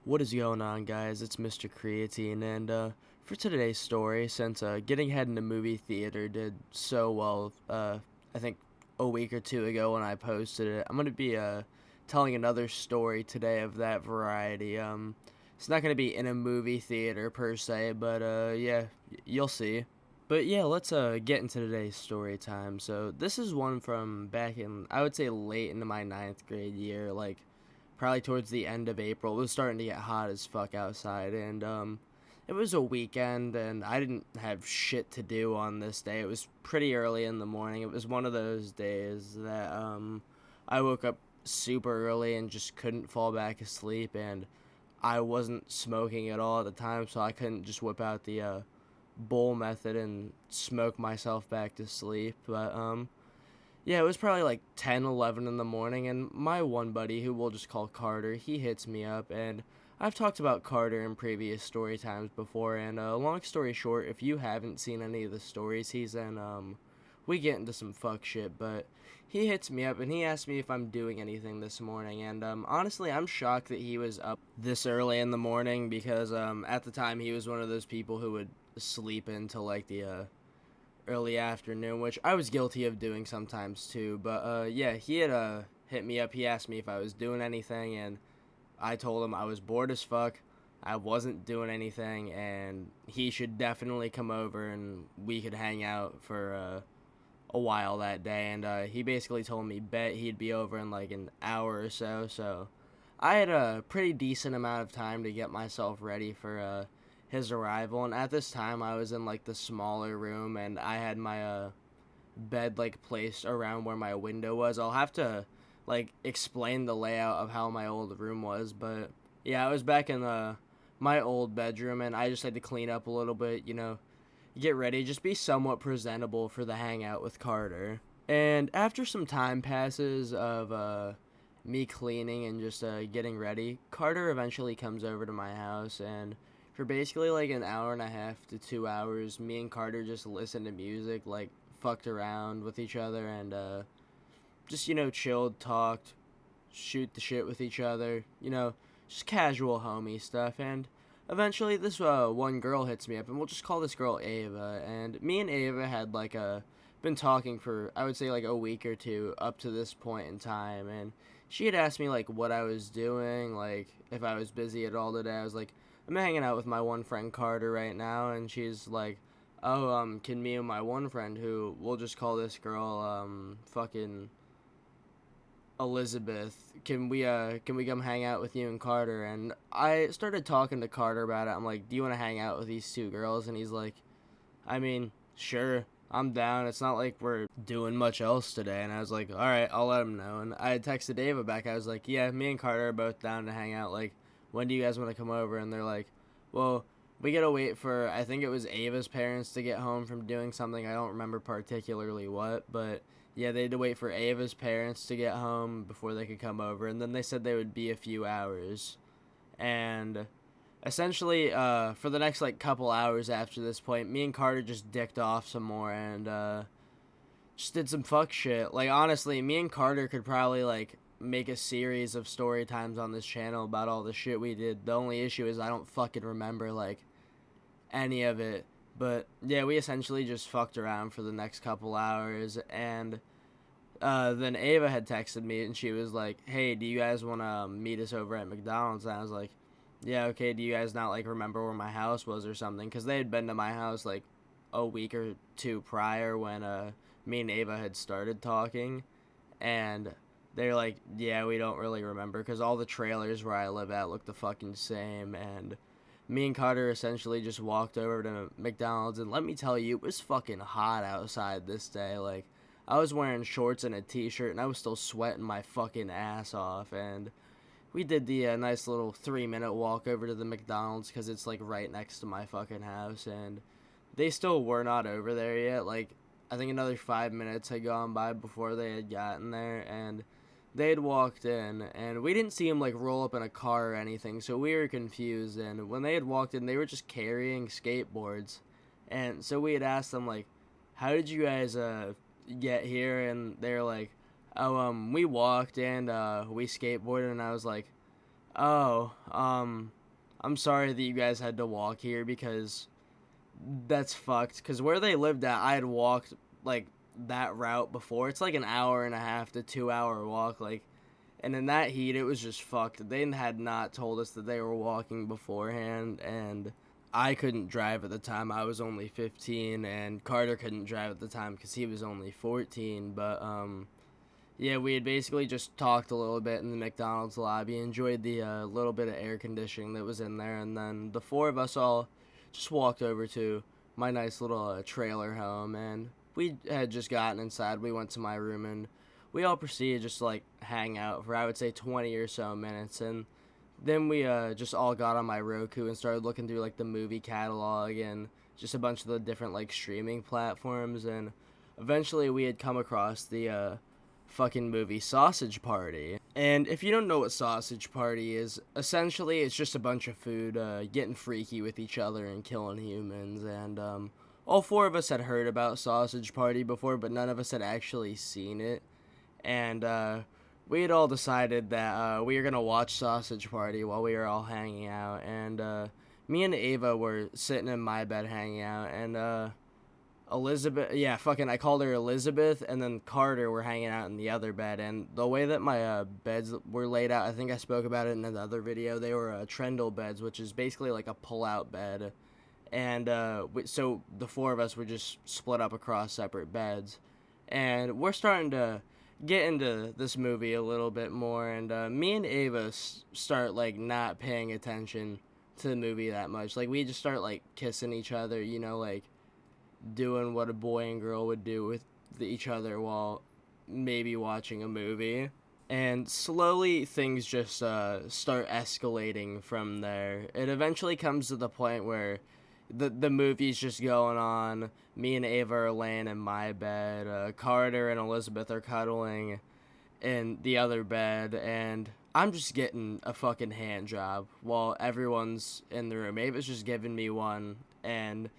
What is going on, guys? It's Mr. Creatine, and for today's story, since Getting Head in the Movie Theater did so well, I think a week or two ago when I posted it, I'm going to be telling another story today of that variety. It's not going to be in a movie theater per se, but yeah, you'll see. But yeah, let's get into today's story time. So this is one from back in, I would say, late into my ninth grade year, like probably towards the end of April. It was starting to get hot as fuck outside, and it was a weekend, and I didn't have shit to do on this day. It was pretty early in the morning. It was one of those days that I woke up super early and just couldn't fall back asleep, and I wasn't smoking at all at the time, so I couldn't just whip out the bowl method and smoke myself back to sleep. But yeah, it was probably like 10, 11 in the morning, and my one buddy, who we'll just call Carter, he hits me up, and I've talked about Carter in previous story times before, and long story short, if you haven't seen any of the stories he's in, we get into some fuck shit, but he hits me up, and he asked me if I'm doing anything this morning, and honestly, I'm shocked that he was up this early in the morning, because at the time, he was one of those people who would sleep until like the early afternoon, which I was guilty of doing sometimes too. But yeah, he had hit me up. He asked me if I was doing anything, and I told him I was bored as fuck. I wasn't doing anything, and he should definitely come over and we could hang out for a while that day. And he basically told me bet he'd be over in like an hour or so. So I had a pretty decent amount of time to get myself ready for his arrival. And at this time, I was in like the smaller room, and I had my bed like placed around where my window was. I'll have to like explain the layout of how my old room was, but yeah, I was back in my old bedroom, and I just had to clean up a little bit, get ready, just be somewhat presentable for the hangout with Carter. And after some time passes of me cleaning and just getting ready, Carter eventually comes over to my house, and for basically like an hour and a half to 2 hours, me and Carter just listened to music, like fucked around with each other, and just chilled, talked, shoot the shit with each other, just casual homie stuff. And eventually, this one girl hits me up, and we'll just call this girl Ava. And me and Ava had like been talking for, I would say, like a week or two up to this point in time, and she had asked me like what I was doing, like if I was busy at all today. I was like, I'm hanging out with my one friend Carter right now, and she's like, oh, can me and my one friend, who we'll just call this girl fucking Elizabeth, can we come hang out with you and Carter? And I started talking to Carter about it. I'm like, do you want to hang out with these two girls? And he's like, I mean, sure, I'm down. It's not like we're doing much else today. And I was like, all right, I'll let him know. And I had texted Ava back. I was like, yeah, me and Carter are both down to hang out. Like, when do you guys want to come over? And they're like, well, we gotta wait for, I think it was Ava's parents to get home from doing something. I don't remember particularly what, but yeah, they had to wait for Ava's parents to get home before they could come over. And then they said they would be a few hours. And essentially, for the next like couple hours after this point, me and Carter just dicked off some more, and just did some fuck shit. Like, honestly, me and Carter could probably like make a series of story times on this channel about all the shit we did. The only issue is I don't fucking remember like any of it. But yeah, we essentially just fucked around for the next couple hours, and then Ava had texted me, and she was like, hey, do you guys want to meet us over at McDonald's? And I was like, yeah, okay, do you guys not like remember where my house was or something? Because they had been to my house like a week or two prior when me and Ava had started talking, and they're like, yeah, we don't really remember because all the trailers where I live at look the fucking same. And me and Carter essentially just walked over to McDonald's, and let me tell you, it was fucking hot outside this day. Like, I was wearing shorts and a t-shirt, and I was still sweating my fucking ass off. And we did the nice little 3-minute walk over to the McDonald's because it's like right next to my fucking house, and they still were not over there yet. Like, I think another 5 minutes had gone by before they had gotten there, and they had walked in, and we didn't see them like roll up in a car or anything, so we were confused. And when they had walked in, they were just carrying skateboards, and so we had asked them like, how did you guys get here? And they're like, oh, we walked and we skateboarded. And I was like, Oh, I'm sorry that you guys had to walk here because that's fucked. Because where they lived at, I had walked like that route before. It's like an hour and a half to 2 hour walk. Like, and in that heat, it was just fucked. They had not told us that they were walking beforehand, and I couldn't drive at the time. I was only 15, and Carter couldn't drive at the time because he was only 14. But yeah, we had basically just talked a little bit in the McDonald's lobby, enjoyed the little bit of air conditioning that was in there, and then the four of us all just walked over to my nice little trailer home, and we had just gotten inside. We went to my room, and we all proceeded just to, like, hang out for, I would say, 20 or so minutes, and then we just all got on my Roku and started looking through, like, the movie catalog and just a bunch of the different, like, streaming platforms, and eventually we had come across the fucking movie Sausage Party. And if you don't know what Sausage Party is, essentially it's just a bunch of food getting freaky with each other and killing humans. And all four of us had heard about Sausage Party before, but none of us had actually seen it. And we had all decided that we were gonna watch Sausage Party while we were all hanging out. And me and Ava were sitting in my bed hanging out, and Elizabeth, yeah, fucking, I called her Elizabeth, and then Carter were hanging out in the other bed, and the way that my beds were laid out, I think I spoke about it in another video, they were Trendle beds, which is basically like a pull-out bed, and so the four of us were just split up across separate beds, and we're starting to get into this movie a little bit more, and me and Ava start, like, not paying attention to the movie that much, like, we just start, like, kissing each other, you know, like, doing what a boy and girl would do with each other while maybe watching a movie. And slowly things just start escalating from there. It eventually comes to the point where the movie's just going on. Me and Ava are laying in my bed. Carter and Elizabeth are cuddling in the other bed. And I'm just getting a fucking hand job while everyone's in the room. Ava's just giving me one. And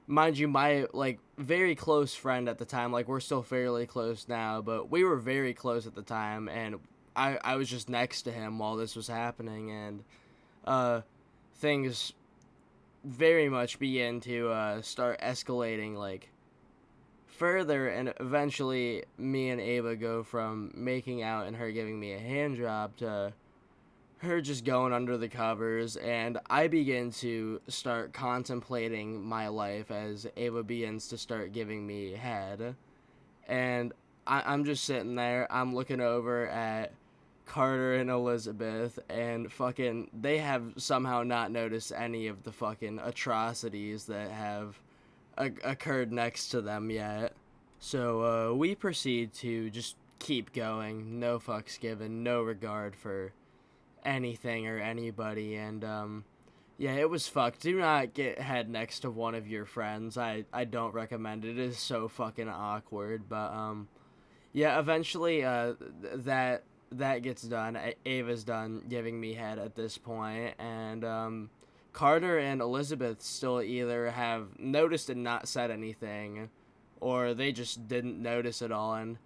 mind you, my, like, very close friend at the time, like, we're still fairly close now, but we were very close at the time, and I was just next to him while this was happening, and things very much begin to start escalating, like, further, and eventually me and Ava go from making out and her giving me a hand job to her just going under the covers, and I begin to start contemplating my life as Ava begins to start giving me head. And I'm just sitting there, I'm looking over at Carter and Elizabeth, and fucking, they have somehow not noticed any of the fucking atrocities that have occurred next to them yet. So we proceed to just keep going, no fucks given, no regard for anything or anybody, and yeah, it was fucked. Do not get head next to one of your friends. I don't recommend it. It is so fucking awkward. But yeah, eventually that gets done. Ava's done giving me head at this point, and Carter and Elizabeth still either have noticed and not said anything, or they just didn't notice at all. And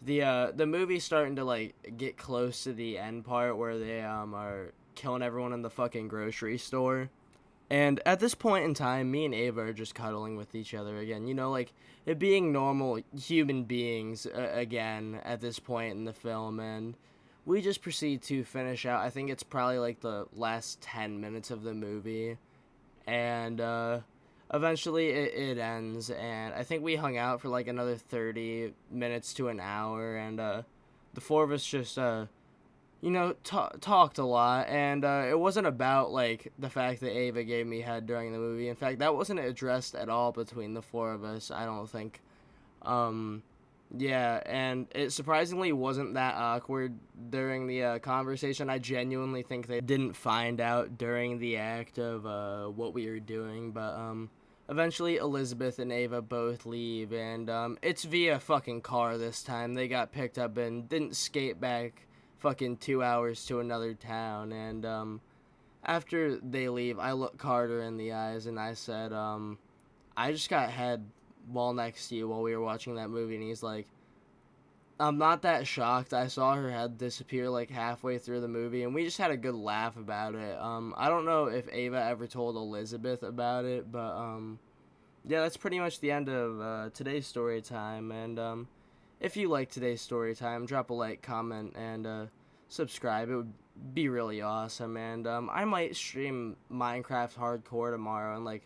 the movie's starting to, like, get close to the end part where they are killing everyone in the fucking grocery store. And at this point in time, me and Ava are just cuddling with each other again. You know, like, it being normal human beings again at this point in the film. And we just proceed to finish out. I think it's probably, like, the last 10 minutes of the movie. And eventually it ends. And I think we hung out for, like, another 30 minutes to an hour. And the four of us just you know, talked a lot, and it wasn't about, like, the fact that Ava gave me head during the movie. In fact, that wasn't addressed at all between the four of us, I don't think. Yeah, and it surprisingly wasn't that awkward during the conversation. I genuinely think they didn't find out during the act of what we were doing, but eventually Elizabeth and Ava both leave, and it's via fucking car this time. They got picked up and didn't skate back fucking 2 hours to another town. And after they leave, I look Carter in the eyes and I said, I just got head while next to you while we were watching that movie. And he's like, I'm not that shocked. I saw her head disappear like halfway through the movie, and we just had a good laugh about it. I don't know if Ava ever told Elizabeth about it, but yeah, that's pretty much the end of today's story time. And if you like today's story time, drop a like, comment, and subscribe. It would be really awesome. And I might stream Minecraft Hardcore tomorrow and like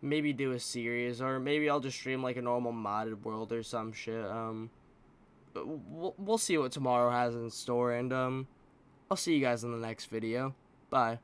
maybe do a series, or maybe I'll just stream like a normal modded world or some shit. We'll see what tomorrow has in store, and I'll see you guys in the next video. Bye.